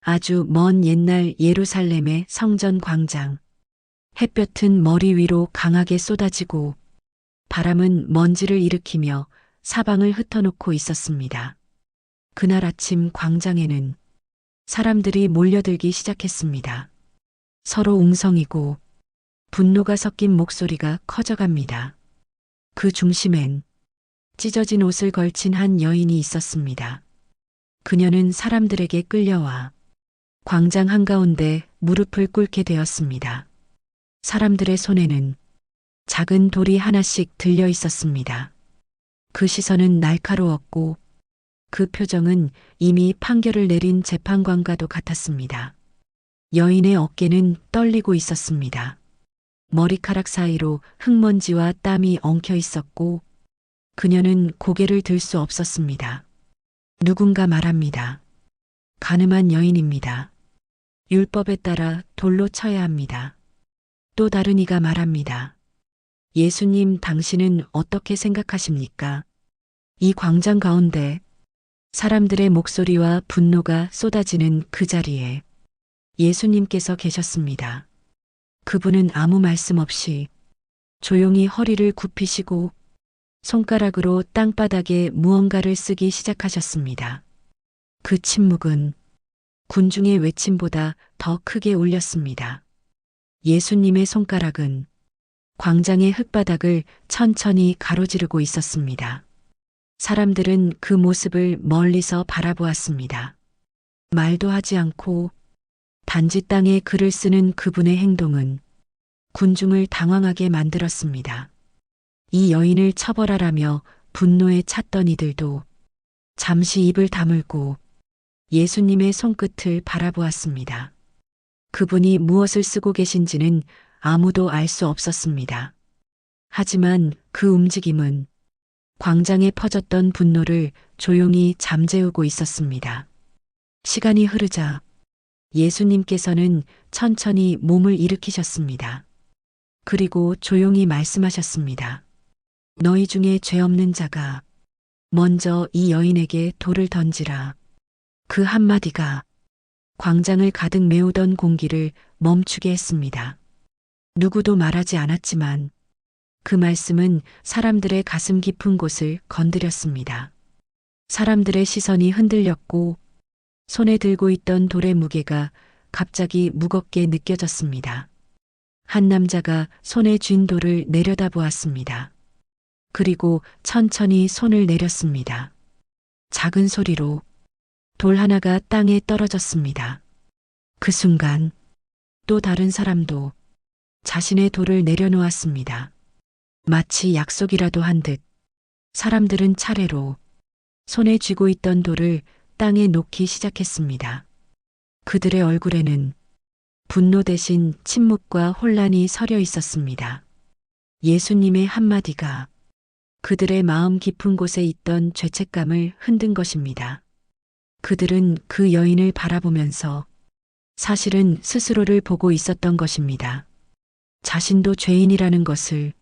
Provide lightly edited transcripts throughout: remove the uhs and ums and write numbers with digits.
아주 먼 옛날 예루살렘의 성전 광장. 햇볕은 머리 위로 강하게 쏟아지고 바람은 먼지를 일으키며 사방을 흩어놓고 있었습니다. 그날 아침 광장에는 사람들이 몰려들기 시작했습니다. 서로 웅성이고 분노가 섞인 목소리가 커져갑니다. 그 중심엔 찢어진 옷을 걸친 한 여인이 있었습니다. 그녀는 사람들에게 끌려와 광장 한가운데 무릎을 꿇게 되었습니다. 사람들의 손에는 작은 돌이 하나씩 들려 있었습니다. 그 시선은 날카로웠고 그 표정은 이미 판결을 내린 재판관과도 같았습니다. 여인의 어깨는 떨리고 있었습니다. 머리카락 사이로 흙먼지와 땀이 엉켜 있었고 그녀는 고개를 들 수 없었습니다. 누군가 말합니다. 가늠한 여인입니다. 율법에 따라 돌로 쳐야 합니다. 또 다른 이가 말합니다. 예수님, 당신은 어떻게 생각하십니까? 이 광장 가운데 사람들의 목소리와 분노가 쏟아지는 그 자리에 예수님께서 계셨습니다. 그분은 아무 말씀 없이 조용히 허리를 굽히시고 손가락으로 땅바닥에 무언가를 쓰기 시작하셨습니다. 그 침묵은 군중의 외침보다 더 크게 울렸습니다. 예수님의 손가락은 광장의 흙바닥을 천천히 가로지르고 있었습니다. 사람들은 그 모습을 멀리서 바라보았습니다. 말도 하지 않고 단지 땅에 글을 쓰는 그분의 행동은 군중을 당황하게 만들었습니다. 이 여인을 처벌하라며 분노에 찼던 이들도 잠시 입을 다물고 예수님의 손끝을 바라보았습니다. 그분이 무엇을 쓰고 계신지는 아무도 알 수 없었습니다. 하지만 그 움직임은 광장에 퍼졌던 분노를 조용히 잠재우고 있었습니다. 시간이 흐르자 예수님께서는 천천히 몸을 일으키셨습니다. 그리고 조용히 말씀하셨습니다. 너희 중에 죄 없는 자가 먼저 이 여인에게 돌을 던지라. 그 한마디가 광장을 가득 메우던 공기를 멈추게 했습니다. 누구도 말하지 않았지만 그 말씀은 사람들의 가슴 깊은 곳을 건드렸습니다. 사람들의 시선이 흔들렸고 손에 들고 있던 돌의 무게가 갑자기 무겁게 느껴졌습니다. 한 남자가 손에 쥔 돌을 내려다보았습니다. 그리고 천천히 손을 내렸습니다. 작은 소리로 돌 하나가 땅에 떨어졌습니다. 그 순간 또 다른 사람도 자신의 돌을 내려놓았습니다. 마치 약속이라도 한 듯 사람들은 차례로 손에 쥐고 있던 돌을 땅에 놓기 시작했습니다. 그들의 얼굴에는 분노 대신 침묵과 혼란이 서려 있었습니다. 예수님의 한마디가 그들의 마음 깊은 곳에 있던 죄책감을 흔든 것입니다. 그들은 그 여인을 바라보면서 사실은 스스로를 보고 있었던 것입니다. 자신도 죄인이라는 것을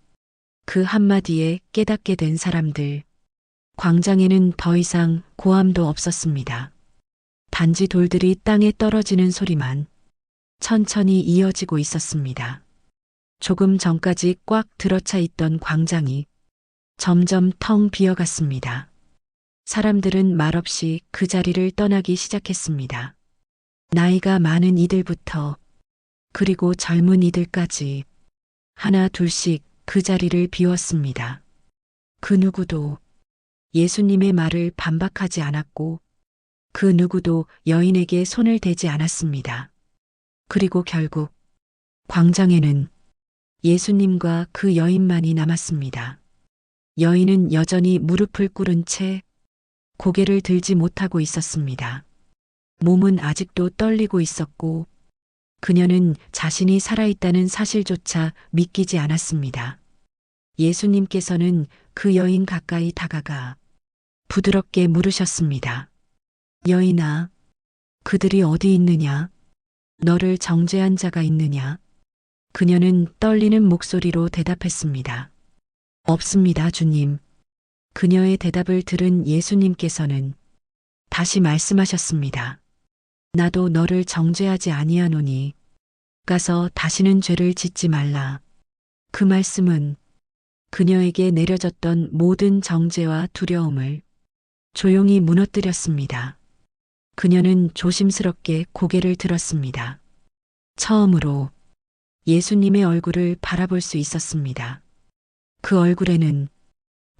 그 한마디에 깨닫게 된 사람들. 광장에는 더 이상 고함도 없었습니다. 단지 돌들이 땅에 떨어지는 소리만 천천히 이어지고 있었습니다. 조금 전까지 꽉 들어차 있던 광장이 점점 텅 비어갔습니다. 사람들은 말없이 그 자리를 떠나기 시작했습니다. 나이가 많은 이들부터 그리고 젊은 이들까지 하나 둘씩 그 자리를 비웠습니다. 그 누구도 예수님의 말을 반박하지 않았고 그 누구도 여인에게 손을 대지 않았습니다. 그리고 결국 광장에는 예수님과 그 여인만이 남았습니다. 여인은 여전히 무릎을 꿇은 채 고개를 들지 못하고 있었습니다. 몸은 아직도 떨리고 있었고 그녀는 자신이 살아있다는 사실조차 믿기지 않았습니다. 예수님께서는 그 여인 가까이 다가가 부드럽게 물으셨습니다. 여인아, 그들이 어디 있느냐? 너를 정죄한 자가 있느냐? 그녀는 떨리는 목소리로 대답했습니다. 없습니다, 주님. 그녀의 대답을 들은 예수님께서는 다시 말씀하셨습니다. 나도 너를 정죄하지 아니하노니 가서 다시는 죄를 짓지 말라. 그 말씀은 그녀에게 내려졌던 모든 정죄와 두려움을 조용히 무너뜨렸습니다. 그녀는 조심스럽게 고개를 들었습니다. 처음으로 예수님의 얼굴을 바라볼 수 있었습니다. 그 얼굴에는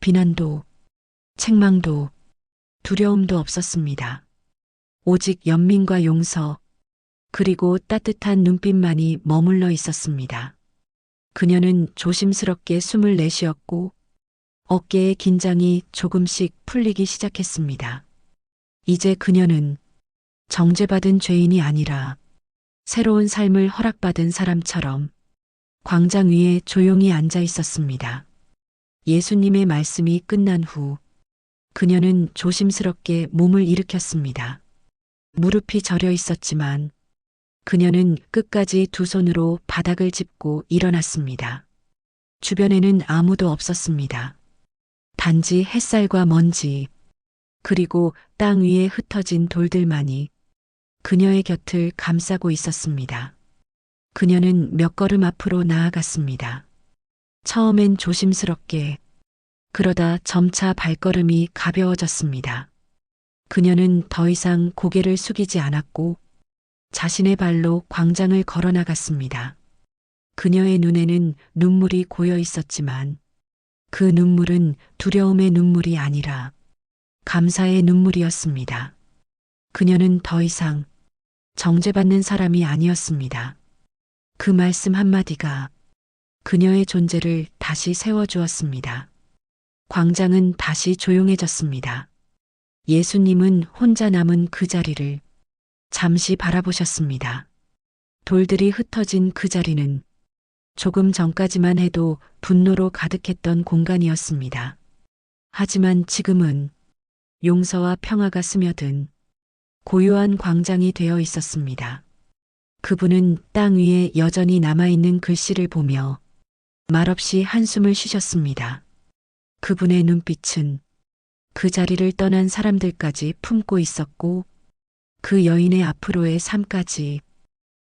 비난도, 책망도, 두려움도 없었습니다. 오직 연민과 용서, 그리고 따뜻한 눈빛만이 머물러 있었습니다. 그녀는 조심스럽게 숨을 내쉬었고 어깨의 긴장이 조금씩 풀리기 시작했습니다. 이제 그녀는 정죄받은 죄인이 아니라 새로운 삶을 허락받은 사람처럼 광장 위에 조용히 앉아 있었습니다. 예수님의 말씀이 끝난 후 그녀는 조심스럽게 몸을 일으켰습니다. 무릎이 저려 있었지만 그녀는 끝까지 두 손으로 바닥을 짚고 일어났습니다. 주변에는 아무도 없었습니다. 단지 햇살과 먼지, 그리고 땅 위에 흩어진 돌들만이 그녀의 곁을 감싸고 있었습니다. 그녀는 몇 걸음 앞으로 나아갔습니다. 처음엔 조심스럽게, 그러다 점차 발걸음이 가벼워졌습니다. 그녀는 더 이상 고개를 숙이지 않았고 자신의 발로 광장을 걸어 나갔습니다. 그녀의 눈에는 눈물이 고여 있었지만 그 눈물은 두려움의 눈물이 아니라 감사의 눈물이었습니다. 그녀는 더 이상 정죄받는 사람이 아니었습니다. 그 말씀 한마디가 그녀의 존재를 다시 세워주었습니다. 광장은 다시 조용해졌습니다. 예수님은 혼자 남은 그 자리를 잠시 바라보셨습니다. 돌들이 흩어진 그 자리는 조금 전까지만 해도 분노로 가득했던 공간이었습니다. 하지만 지금은 용서와 평화가 스며든 고요한 광장이 되어 있었습니다. 그분은 땅 위에 여전히 남아있는 글씨를 보며 말없이 한숨을 쉬셨습니다. 그분의 눈빛은 그 자리를 떠난 사람들까지 품고 있었고 그 여인의 앞으로의 삶까지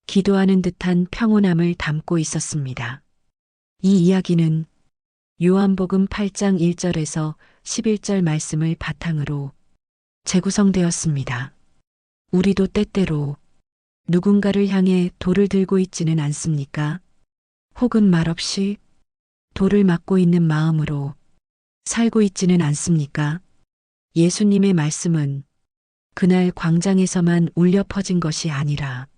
기도하는 듯한 평온함을 담고 있었습니다. 이 이야기는 요한복음 8장 1절에서 11절 말씀을 바탕으로 재구성되었습니다. 우리도 때때로 누군가를 향해 돌을 들고 있지는 않습니까? 혹은 말없이 돌을 맞고 있는 마음으로 살고 있지는 않습니까? 예수님의 말씀은 그날 광장에서만 울려 퍼진 것이 아니라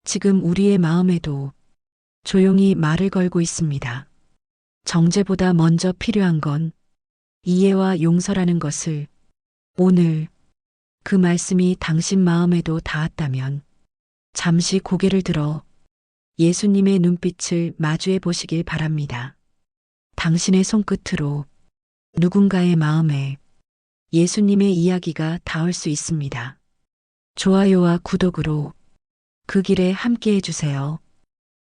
지금 우리의 마음에도 조용히 말을 걸고 있습니다. 정죄보다 먼저 필요한 건 이해와 용서라는 것을 오늘 그 말씀이 당신 마음에도 닿았다면 잠시 고개를 들어 예수님의 눈빛을 마주해 보시길 바랍니다. 당신의 손끝으로 누군가의 마음에 예수님의 이야기가 닿을 수 있습니다. 좋아요와 구독으로 그 길에 함께 해주세요.